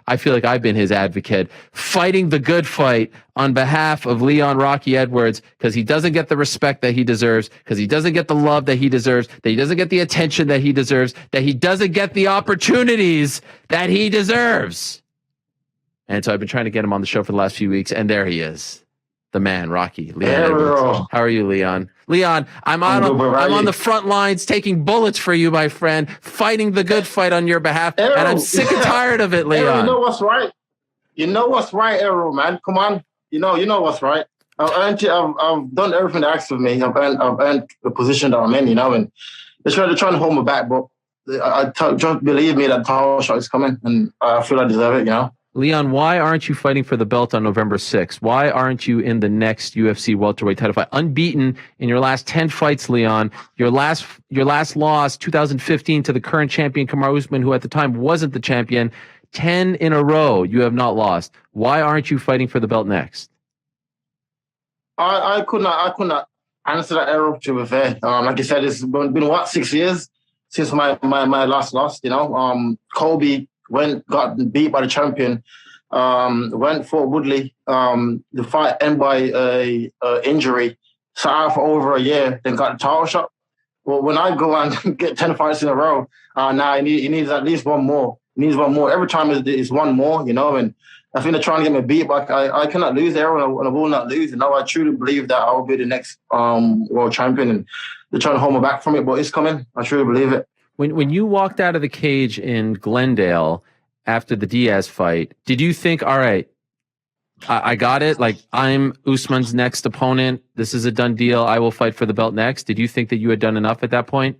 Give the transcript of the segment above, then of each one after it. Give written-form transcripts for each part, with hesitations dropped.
I feel like I've been his advocate, fighting the good fight on behalf of Leon Rocky Edwards, because he doesn't get the respect that he deserves, because he doesn't get the love that he deserves, that he doesn't get the attention that he deserves, that he doesn't get the opportunities that he deserves. And so I've been trying to get him on the show for the last few weeks, and there he is. The man, Rocky. Leon Edwards. How are you, Leon? Leon, I'm on the front lines taking bullets for you, my friend, fighting the good fight on your behalf, and I'm sick and tired of it, Leon. Errol, you know what's right. You know what's right, Errol, man. Come on. You know what's right. I've done everything they asked of me. I've earned the position that I'm in, and they're trying to hold me back, but just believe me that the title shot is coming, and I feel I deserve it, Leon, why aren't you fighting for the belt on November 6th? Why aren't you in the next UFC welterweight title fight? Unbeaten in your last 10 fights, Leon. Your last loss, 2015, to the current champion, Kamaru Usman, who at the time wasn't the champion. 10 in a row you have not lost. Why aren't you fighting for the belt next? I could not answer that, Errol, to be fair. Like you said, it's been what, 6 years since my last loss, Colby got beat by the champion, went for Woodley. The fight ended by a injury, sat out for over a year, then got the title shot. Well, when I go and get 10 fights in a row, now he needs at least one more. He needs one more. Every time it's one more, and I think they're trying to get me beat, but I cannot lose there, and I will not lose. I truly believe that I will be the next world champion, and they're trying to hold me back from it, but it's coming. I truly believe it. When you walked out of the cage in Glendale after the Diaz fight, did you think, all right, I got it, like I'm Usman's next opponent, this is a done deal, I will fight for the belt next? Did you think that you had done enough at that point?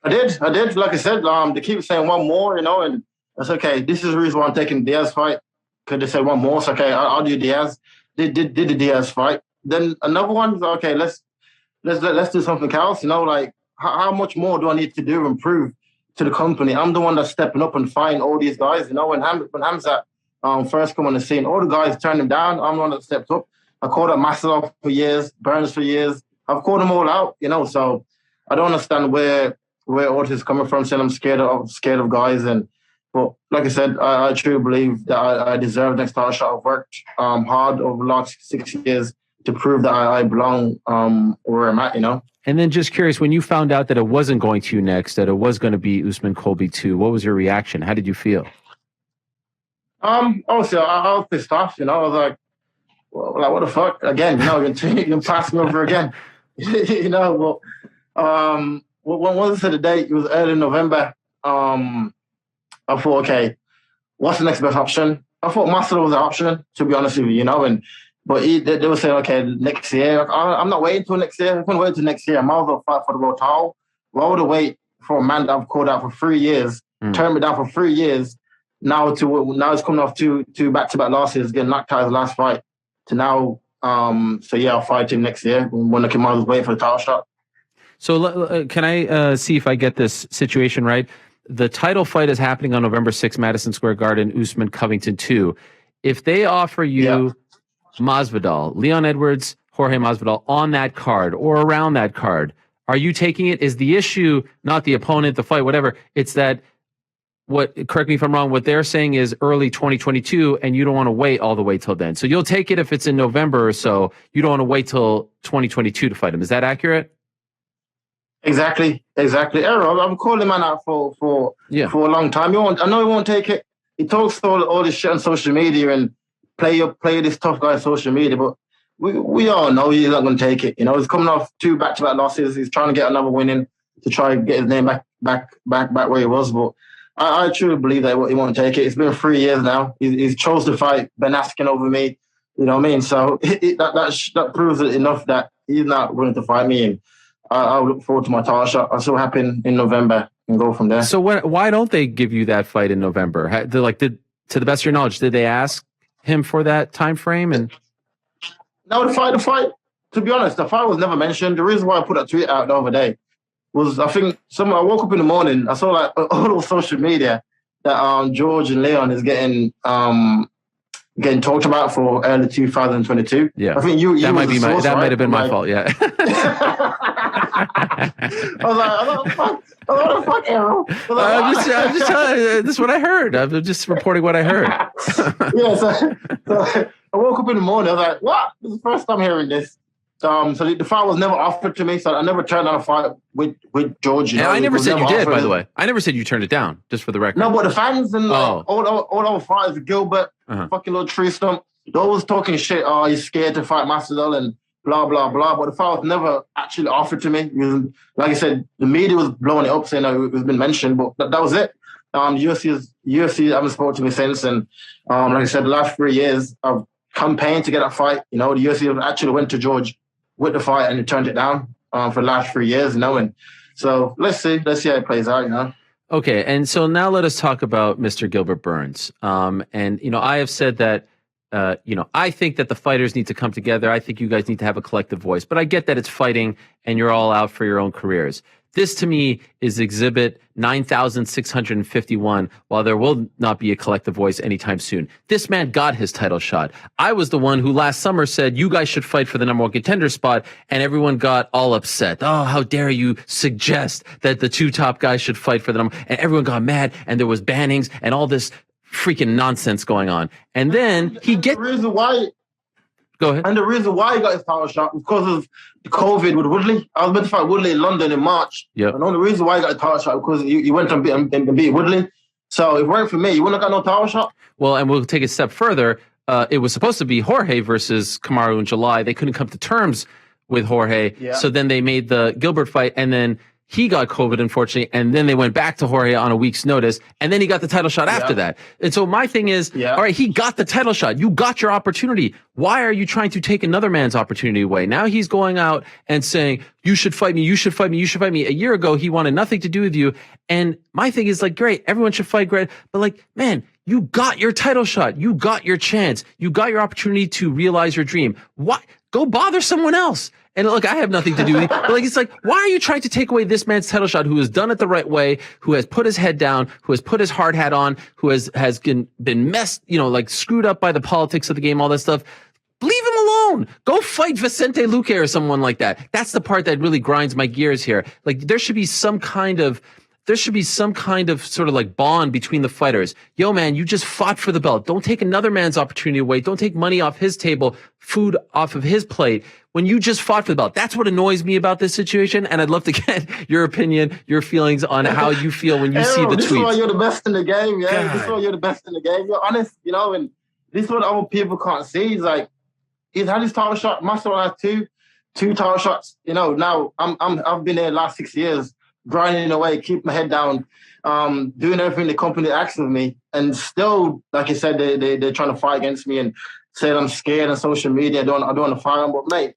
I did. Like I said, they keep saying one more, and that's okay. This is the reason why I'm taking the Diaz fight, because they said one more, so okay, I'll do Diaz. Did the Diaz fight. Then another one, okay, let's do something else, like, how much more do I need to do and prove to the company? I'm the one that's stepping up and fighting all these guys. When Hamzat first come on the scene, all the guys turned him down. I'm the one that stepped up. I called out Maslov for years, Burns for years. I've called them all out, so I don't understand where all this is coming from, saying I'm scared of guys. But like I said, I truly believe that I deserve the next title shot. I've worked hard over the last 6 years to prove that I belong where I'm at, And then just curious, when you found out that it wasn't going to you next, that it was going to be Usman Colby 2, what was your reaction? How did you feel? Obviously, I was pissed off, I was like, what the fuck? Again, you're going to pass me over again. But when was it the date? It was early November. I thought, okay, what's the next best option? I thought Master was an option, to be honest with you, but they were saying, okay, next year. I'm not waiting till next year. If I'm going to wait until next year, I might as well fight for the world title. Why would I wait for a man that I've called out for 3 years, turned me down for 3 years, now it's coming off two back-to-back losses, getting knocked out his last fight, to now, I'll fight him next year when I can might as well wait for the title shot. So can I see if I get this situation right? The title fight is happening on November 6th, Madison Square Garden, Usman Covington 2. If they offer you Masvidal, Leon Edwards, Jorge Masvidal on that card or around that card, are you taking it? Is the issue not the opponent, the fight, whatever? It's that correct me if I'm wrong, what they're saying is early 2022, and you don't want to wait all the way till then. So you'll take it if it's in November or so. You don't want to wait till 2022 to fight him. Is that accurate? Exactly. Errol, I'm calling man out for a long time. I know he won't take it. He talks all this shit on social media and play this tough guy on social media, but we all know he's not going to take it. He's coming off 2 back-to-back losses. He's trying to get another win in to try and get his name back where he was. But I truly believe that he won't take it. It's been 3 years now. He's chose to fight Ben Askren over me. You know what I mean? So that proves it enough that he's not willing to fight me. And I look forward to my title shot. I'll see what happens in November and go from there. So why don't they give you that fight in November? To the best of your knowledge, did they ask him for that time frame? And no, the fight. To be honest, the fight was never mentioned. The reason why I put that tweet out the other day was I think I woke up in the morning, I saw like all over social media that George and Leon is getting talked about for early 2022. Yeah, I think that might have been my fault. Yeah. what the fuck, Arrow? I'm just telling you, this is what I heard. I'm just reporting what I heard. Yeah, so I woke up in the morning. I was like, what? This is the first time hearing this. So the fight was never offered to me, so I never turned down a fight with George. And I never said you did, by the way. I never said you turned it down, just for the record. No, but the fans and all our fighters, Gilbert, fucking little tree stump, they always talking shit. Oh, he's scared to fight Masvidal and blah, blah, blah. But the fight was never actually offered to me. Like I said, the media was blowing it up, saying it was been mentioned, but that was it. UFC haven't spoken to me since. And like I said, the last 3 years, I've campaigned to get that fight. The UFC actually went to George with the fight and he turned it down for the last 3 years, And so let's see how it plays out, Okay, and so now let us talk about Mr. Gilbert Burns. And I have said that I think that the fighters need to come together. I think you guys need to have a collective voice. But I get that it's fighting and you're all out for your own careers. This, to me, is exhibit 9,651, while there will not be a collective voice anytime soon. This man got his title shot. I was the one who last summer said, you guys should fight for the number one contender spot, and everyone got all upset. Oh, how dare you suggest that the two top guys should fight for the number, and everyone got mad, and there was bannings, and all this freaking nonsense going on. And then the reason why... Go ahead. And the reason why he got his title shot was because of the COVID with Woodley. I was meant to fight Woodley in London in March. Yep. And the only reason why he got a title shot was because he went and beat Woodley. So if it weren't for me, you wouldn't have got no title shot. Well, and we'll take it a step further. It was supposed to be Jorge versus Kamaru in July. They couldn't come to terms with Jorge. Yeah. So then they made the Gilbert fight, and then he got COVID, unfortunately, and then they went back to Jorge on a week's notice, and then he got the title shot after that. And so my thing is, all right, he got the title shot. You got your opportunity. Why are you trying to take another man's opportunity away? Now he's going out and saying, you should fight me, you should fight me, you should fight me. A year ago, he wanted nothing to do with you. And my thing is like, great, everyone should fight, great. But like, man, you got your title shot. You got your chance. You got your opportunity to realize your dream. Why? Go bother someone else. And look, I have nothing to do with it. But like, it's like, why are you trying to take away this man's title shot who has done it the right way, who has put his head down, who has put his hard hat on, who has been messed, like screwed up by the politics of the game, all that stuff. Leave him alone. Go fight Vicente Luque or someone like that. That's the part that really grinds my gears here. Like, there should be some kind of sort of like bond between the fighters. Yo, man, you just fought for the belt. Don't take another man's opportunity away. Don't take money off his table, food off of his plate when you just fought for the belt. That's what annoys me about this situation. And I'd love to get your opinion, your feelings on how you feel when you see the tweets. This is why you're the best in the game, yeah. God. This is why you're the best in the game. You're honest, and this is what other people can't see. He's like, he's had his title shot. Masvidal has two title shots. Now I've been there the last 6 years, grinding away, keep my head down, doing everything the company asks of me, and still, like I said, they're trying to fight against me and say I'm scared on social media. I don't want to fight them, but mate,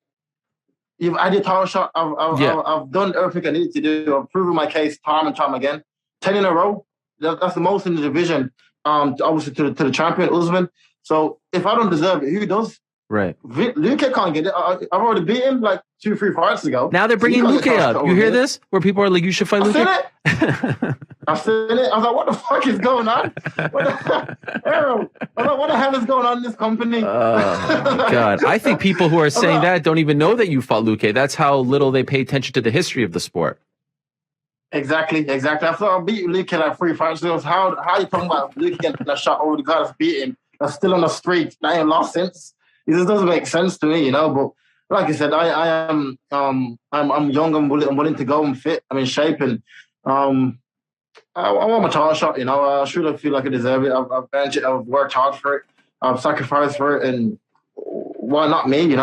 you've had your title shot. I've done everything I needed to do. I've proven my case time and time again. 10 in a row. That's the most in the division. Obviously to the champion Usman. So if I don't deserve it, who does? Right. Luque can't get it. I've already beat him like 2-3 fights ago. Now they're bringing Luque up. You hear this? Where people are like, you should fight Luque? I've seen it. I was like, what the fuck is going on? What the hell is going on in this company? Oh, my God. I think people who are saying that don't even know that you fought Luque. That's how little they pay attention to the history of the sport. Exactly. I thought I beat Luque like 3 fights ago. How are you talking about Luque getting a shot over the guy that's beat him? That's still on the street. I ain't lost since. It just doesn't make sense to me, But like I said, I'm young. I'm willing to go. I'm fit. I'm in shape, and I want my title shot. I should feel like I deserve it. I've earned it. I've worked hard for it. I've sacrificed for it, and why not me?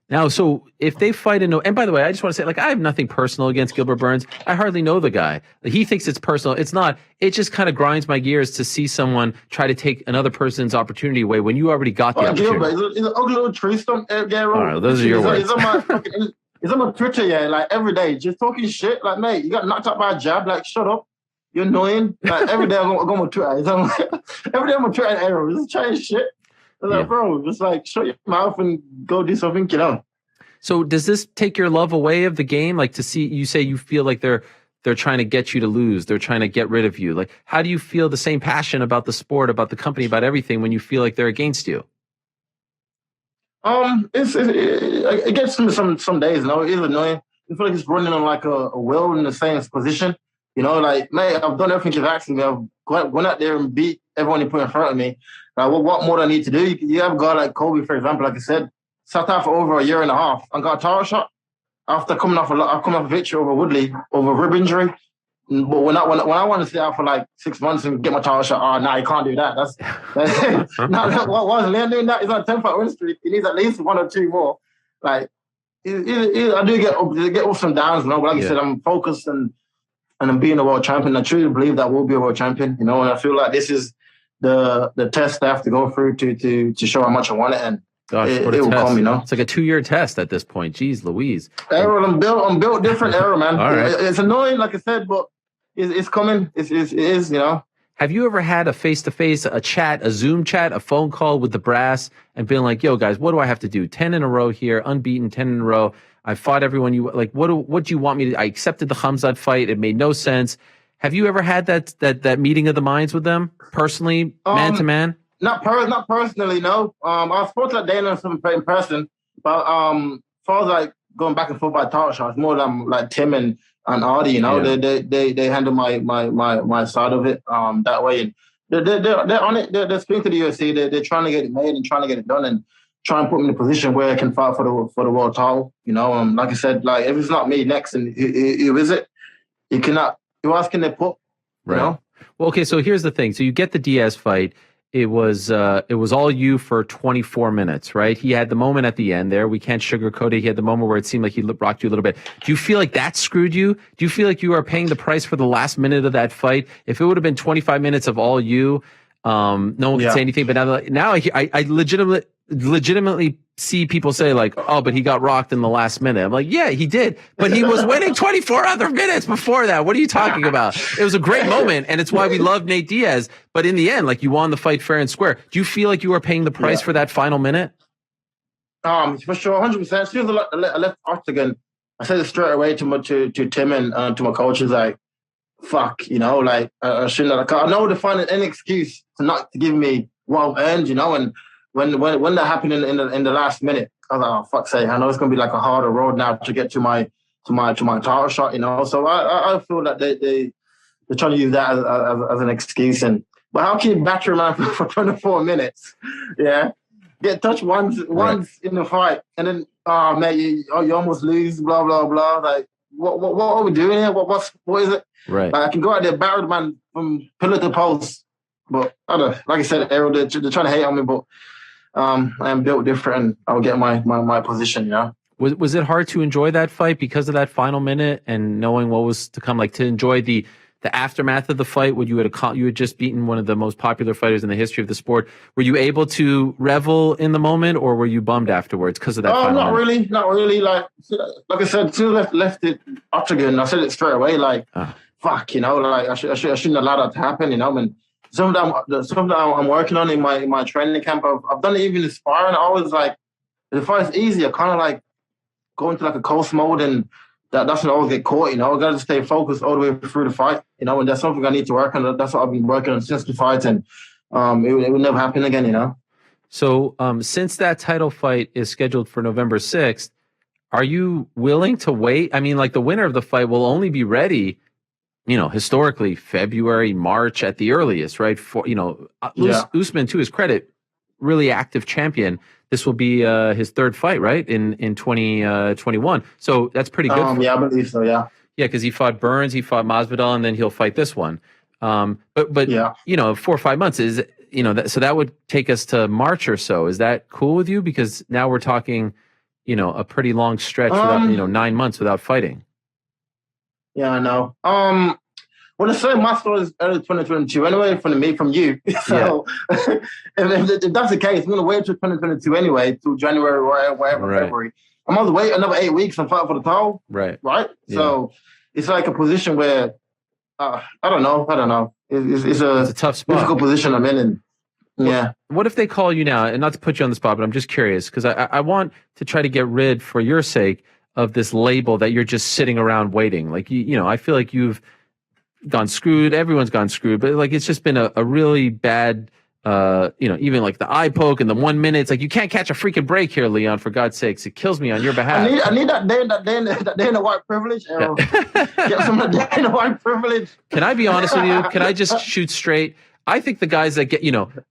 Now, so if they fight and by the way, I just want to say, like, I have nothing personal against Gilbert Burns. I hardly know the guy. He thinks it's personal. It's not. It just kind of grinds my gears to see someone try to take another person's opportunity away when you already got the opportunity. Gilbert, he's an ugly little tree stump. All right, those are your words. He's on my Twitter, like every day, just talking shit. Like, mate, you got knocked out by a jab. Like, shut up. You're annoying. Like, every day I go on my Twitter. Every day I'm on Twitter and Ariel. Just trying shit. I'm like, bro, just like shut your mouth and go do something, So does this take your love away of the game? Like, to see, you say you feel like they're trying to get you to lose. They're trying to get rid of you. Like, how do you feel the same passion about the sport, about the company, about everything when you feel like they're against you? It gets me some days, it is annoying. I feel like it's running on like a wheel in the same position. You know, like, mate, I've done everything you've asked me. I've gone out there and beat everyone you put in front of me. Like, what more do I need to do? You have a guy like Kobe, for example, like I said, sat out for over a year and a half and got a title shot after coming off a victory over Woodley over rib injury. But when I want to sit out for like 6 months and get my title shot, no, you can't do that. That's why is Leon doing that? He's on a 10-fight win streak. He needs at least 1 or 2 more. Like, I do get ups and downs, you know. But like you said, I'm focused and I'm being a world champion. I truly believe that we'll be a world champion, you know. And I feel like this is the test I have to go through to show how much I want it, and gosh, it will come, you know. It's like a 2-year test at this point. Jeez Louise. Errol, I'm built different, Errol, man. All right. It's annoying, like I said, but it's coming. It is, you know. Have you ever had a face-to-face, a chat, a Zoom chat, a phone call with the brass and been like, yo, guys, what do I have to do? 10 in a row here, unbeaten, 10 in a row. I fought everyone you like. What do you want me to? I accepted the Khamzat fight. It made no sense. Have you ever had that meeting of the minds with them personally, man to man? Not personally, no. I was supposed to let Dana in person, but as far as like going back and forth by title shots, more than like Tim and Artie, you know, they handle my side of it that way, and they're on it. They're speaking to the UFC. They're trying to get it made and trying to get it done and try and put me in a position where I can fight for the world title. You know, like I said, like if it's not me next, and who is it? You cannot. Who else can they put? Right. You know? Well, okay. So here's the thing. So you get the Diaz fight. It was all you for 24 minutes, right? He had the moment at the end there. We can't sugarcoat it. He had the moment where it seemed like he rocked you a little bit. Do you feel like that screwed you? Do you feel like you are paying the price for the last minute of that fight? If it would have been 25 minutes of all you, no one can say anything. But now I legitimately see people say like, oh, but he got rocked in the last minute. I'm like, yeah, he did, but he was winning 24 other minutes before that. What are you talking about? It was a great moment, and it's why we love Nate Diaz. But in the end, like, you won the fight fair and square. Do you feel like you were paying the price for that final minute? For sure, 100%. As soon as I left Octagon, I said it straight away to Tim and to my coaches, like, fuck, you know, like, I shouldn't have. I know to find any excuse to give me what I've earned, you know, and when that happened in the last minute, I was like, oh, fuck's sake, I know it's gonna be like a harder road now to get to my title shot, you know. So I feel that they're trying to use that as an excuse. But how can you batter a man for 24 minutes? Yeah, get touched once in the fight, and then mate, you almost lose. Blah blah blah. Like what are we doing here? What is it? Right. Like, I can go out there batter the man from pillar to post, but I don't know. Like I said, Errol, they're trying to hate on me, but I am built different, and I'll get my position, you know. Was it hard to enjoy that fight because of that final minute and knowing what was to come? Like, to enjoy the aftermath of the fight when you had just beaten one of the most popular fighters in the history of the sport? Were you able to revel in the moment, or were you bummed afterwards because of that? Oh, not really. Like I said, as soon as I left it Octagon, I said it straight away. Like, fuck, you know, like I shouldn't allow that to happen, you know, and. Something that I'm working on in my training camp. I've done it even in sparring. I always like, the fight's easy. I kind of like go into like a coast mode, and that's when I always get caught, you know. I got to stay focused all the way through the fight, you know, and that's something I need to work on. That's what I've been working on since the fight, and it will never happen again, you know. So since that title fight is scheduled for November 6th, are you willing to wait? I mean, like, the winner of the fight will only be ready, you know, historically February, March at the earliest, right? For, you know, Usman, to his credit, really active champion. This will be his third fight, right? In 2021. So that's pretty good. Yeah, I believe so. Yeah. Yeah, because he fought Burns, he fought Masvidal, and then he'll fight this one. But yeah, you know, 4 or 5 months is, you know, so that would take us to March or so. Is that cool with you? Because now we're talking, you know, a pretty long stretch without, you know, 9 months without fighting. Yeah, I know. Well, the same master is early 2022 anyway, from you. So if that's the case, I'm going to wait until 2022 anyway, till January or whatever, February. I'm going to wait another 8 weeks and fight for the title. Right. Yeah. So it's like a position where, I don't know. It's a tough spot. Difficult position I'm in. And, yeah. What if they call you now, and not to put you on the spot, but I'm just curious, because I want to try to get rid, for your sake, of this label that you're just sitting around waiting. Like, you know, I feel like you've gone screwed. Everyone's gone screwed, but like, it's just been a really bad even like the eye poke and the 1 minute. It's like, you can't catch a freaking break here, Leon, for God's sakes. It kills me on your behalf. I need that day in the white privilege. Errol. Get some of that day in the white privilege. Can I be honest with you? Can I just shoot straight? I think the guys that get,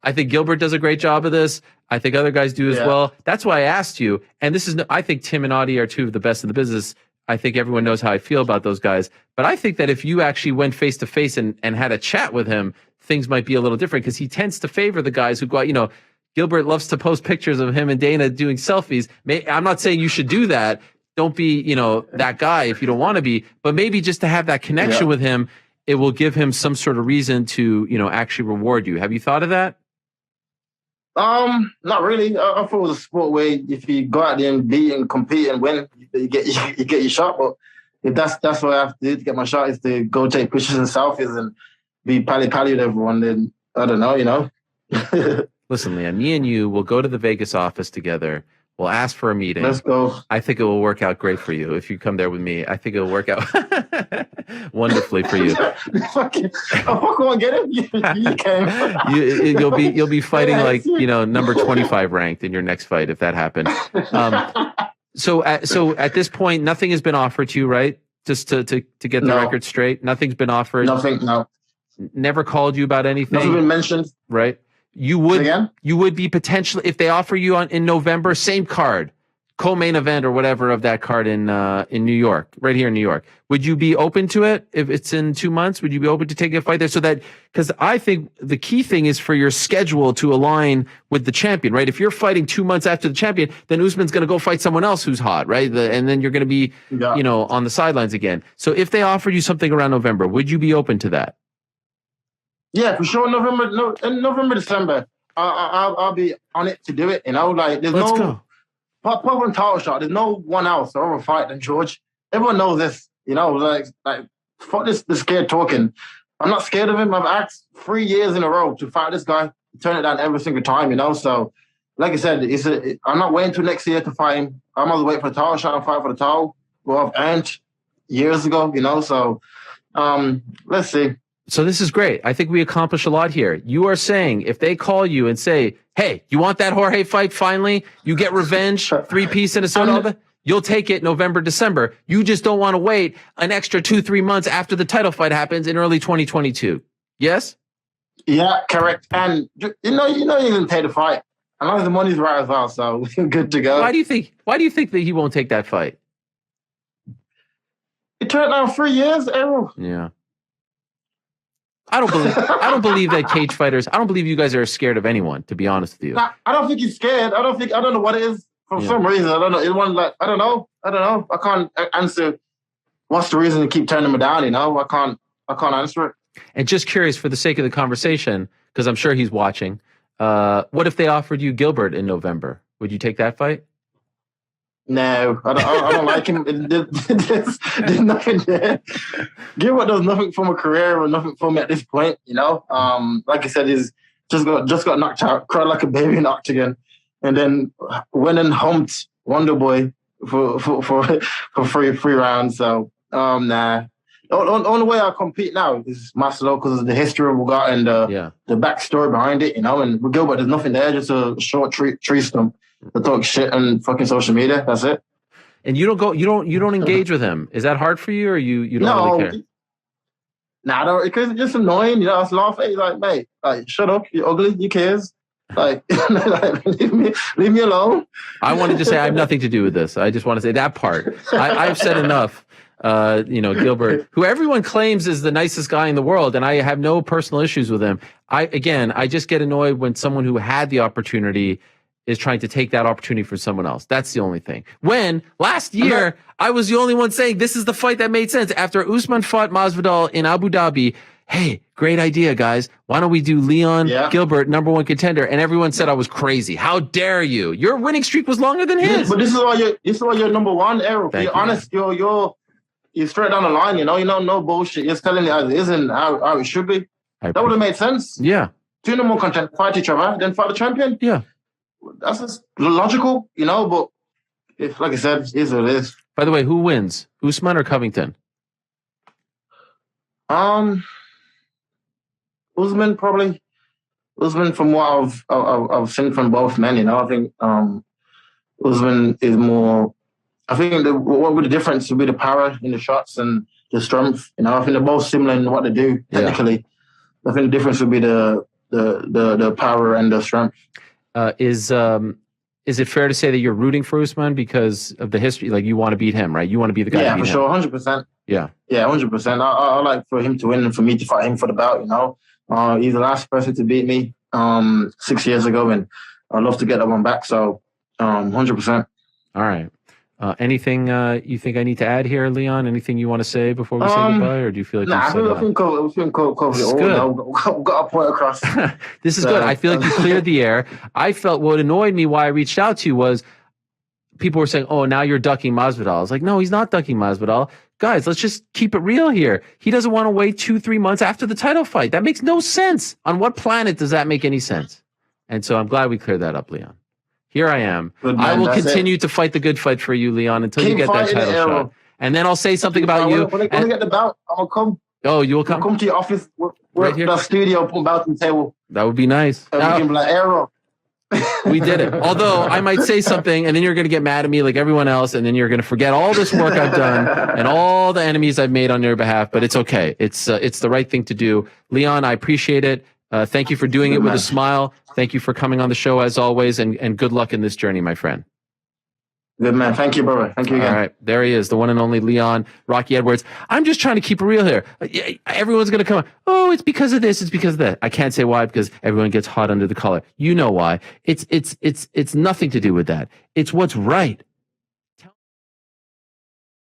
I think Gilbert does a great job of this. I think other guys do as well. That's why I asked you. And I think Tim and Audie are two of the best in the business. I think everyone knows how I feel about those guys. But I think that if you actually went face to face and had a chat with him, things might be a little different, because he tends to favor the guys who go out. Gilbert loves to post pictures of him and Dana doing selfies. I'm not saying you should do that. Don't be, that guy if you don't want to be. But maybe just to have that connection with him, it will give him some sort of reason to, actually reward you. Have you thought of that? Not really. I thought it was a sport where if you go out there and beat and compete and win, you get your shot. But if that's what I have to do to get my shot, is to go take pictures and selfies and be pally with everyone, then I don't know, Listen, Leon, me and you will go to the Vegas office together. We'll ask for a meeting. Let's go. I think it will work out great for you if you come there with me. I think it will work out wonderfully for you. Fuck on, get it. You came. You'll be fighting like number 25 ranked in your next fight if that happened. So at this point, nothing has been offered to you, right? Just to get the record straight, nothing's been offered. Nothing. No. Never called you about anything. Nothing been mentioned. Right. You would be potentially, if they offer you in November, same card, co-main event or whatever of that card in New York, right here in New York. Would you be open to it if it's in 2 months? Would you be open to taking a fight there? Because I think the key thing is for your schedule to align with the champion, right? If you're fighting 2 months after the champion, then Usman's going to go fight someone else who's hot, right? And then you're going to be, on the sidelines again. So if they offered you something around November, would you be open to that? Yeah, for sure. November, December, I'll be on it to do it. Like there's go. Pop and title shot. There's no one else that will fight than George. Everyone knows this. Like fuck this scared talking. I'm not scared of him. I've asked 3 years in a row to fight this guy. Turn it down every single time. So, like I said, I'm not waiting till next year to fight him. I'm gonna wait for the title shot and fight for the title. Well, I've earned years ago. So, let's see. So this is great. I think we accomplished a lot here. You are saying if they call you and say, hey, you want that Jorge fight finally? You get revenge, 3-piece and a soda, you'll take it November, December. You just don't want to wait an extra 2-3 months after the title fight happens in early 2022. Yes? Yeah, correct. And you're going to pay the fight. As long as the money's right as well, so we're good to go. Why do you think that he won't take that fight? It turned down 3 years, Errol. Yeah. I don't believe that cage fighters. I don't believe you guys are scared of anyone, to be honest with you. Nah, I don't think he's scared. I don't know what it is. For some reason, I don't know. It wasn't like, I don't know. I can't answer what's the reason to keep turning him down, I can't answer it. And just curious, for the sake of the conversation, because I'm sure he's watching, what if they offered you Gilbert in November? Would you take that fight? No, I don't like him. There's nothing there. Gilbert does nothing for my career or nothing for me at this point. Like I said, he's just got knocked out, cried like a baby in Octagon, and then went and humped Wonder Boy for three rounds. So nah. The only way I compete now is Marcelo because of the history we got and the backstory behind it. And with Gilbert, there's nothing there. Just a short tree stump. To talk shit on fucking social media. That's it. And you don't engage with him. Is that hard for you, or you don't really care? Nah, I don't, because it's just annoying. I was laughing like, mate, like, shut up, you're ugly, you cares? Like, leave me alone. I wanted to say I have nothing to do with this. I just want to say that part. I've said enough. Gilbert, who everyone claims is the nicest guy in the world, and I have no personal issues with him. I just get annoyed when someone who had the opportunity is trying to take that opportunity for someone else. That's the only thing. When last year, I was the only one saying this is the fight that made sense. After Usman fought Masvidal in Abu Dhabi, hey, great idea, guys. Why don't we do Leon Gilbert, number one contender? And everyone said I was crazy. How dare you? Your winning streak was longer than his. But this is why you're number one, Errol. You're honest. You're straight down the line. No bullshit. You're telling it as it is and how it should be. That would have made sense. Yeah. Two number one contenders fight each other, then fight the champion. Yeah. That's just logical, but if, like I said, it is what it is. By the way, who wins? Usman or Covington? Usman probably. Usman, from what I've seen from both men, I think Usman is more. I think what would the difference would be the power in the shots and the strength. I think they're both similar in what they do technically. Yeah. I think the difference would be the power and the strength. Is it fair to say that you're rooting for Usman because of the history? Like, you want to beat him, right? You want to be the guy. Yeah, to beat for sure, him. 100%. Yeah, 100%. I like for him to win and for me to fight him for the belt. He's the last person to beat me 6 years ago, and I'd love to get that one back. So, 100%. All right. Anything you think I need to add here, Leon? Anything you want to say before we say goodbye, or do you feel like I think covered it all. We've got a point across. This is good. I feel like you cleared the air. I felt what annoyed me, why I reached out to you, was people were saying, "Oh, now you're ducking Masvidal." I was like, "No, he's not ducking Masvidal." Guys, let's just keep it real here. He doesn't want to wait 2-3 months after the title fight. That makes no sense. On what planet does that make any sense? And so I'm glad we cleared that up, Leon. Here I am. Good, I will continue to fight the good fight for you, Leon, until you get that title shot. And then I'll say something about you. When I get the belt, I'll come. Oh, you will come? I'll come to your office. We're right at here? the studio, put belt on the table. That would be nice. And we can be like, Ariel. We did it. Although I might say something, and then you're going to get mad at me like everyone else, and then you're going to forget all this work I've done and all the enemies I've made on your behalf. But it's okay. It's the right thing to do. Leon, I appreciate it. Thank you for doing it with a smile. Thank you for coming on the show as always, and good luck in this journey, my friend. Good man. Thank you, brother. Thank you again. All right. There he is, the one and only Leon Rocky Edwards. I'm just trying to keep it real here. Everyone's going to come, "Oh, it's because of this. It's because of that." I can't say why, because everyone gets hot under the collar. You know why. It's nothing to do with that. It's what's right.